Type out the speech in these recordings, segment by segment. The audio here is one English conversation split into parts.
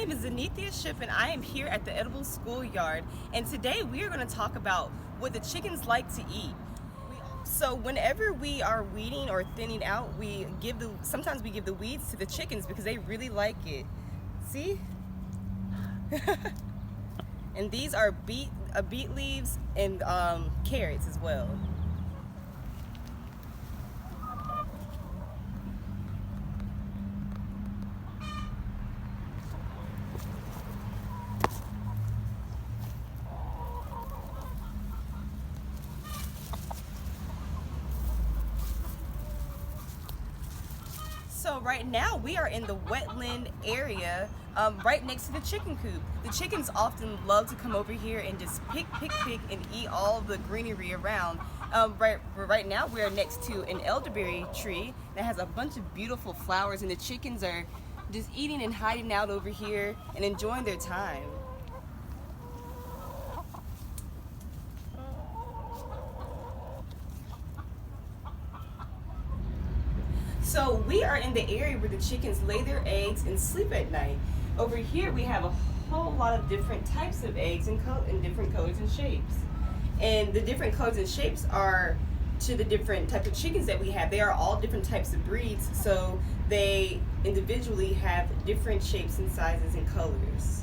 name is Zenethia and I am here at the Edible Schoolyard, and today we are going to talk about what the chickens like to eat. So whenever we are weeding or thinning out, sometimes we give the weeds to the chickens because they really like it. See? And these are beet leaves and carrots as well. So right now we are in the wetland area right next to the chicken coop. The chickens often love to come over here and just pick and eat all the greenery around. Right now we are next to an elderberry tree that has a bunch of beautiful flowers, and the chickens are just eating and hiding out over here and enjoying their time. So we are in the area where the chickens lay their eggs and sleep at night. Over here we have a whole lot of different types of eggs in different colors and shapes. And the different colors and shapes are to the different types of chickens that we have. They are all different types of breeds, so they individually have different shapes and sizes and colors.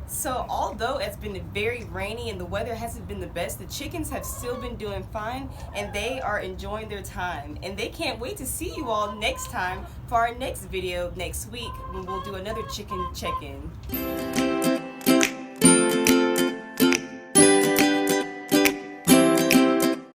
So although it's been very rainy and the weather hasn't been the best, the chickens have still been doing fine and they are enjoying their time. And they can't wait to see you all next time for our next video next week when we'll do another chicken check-in.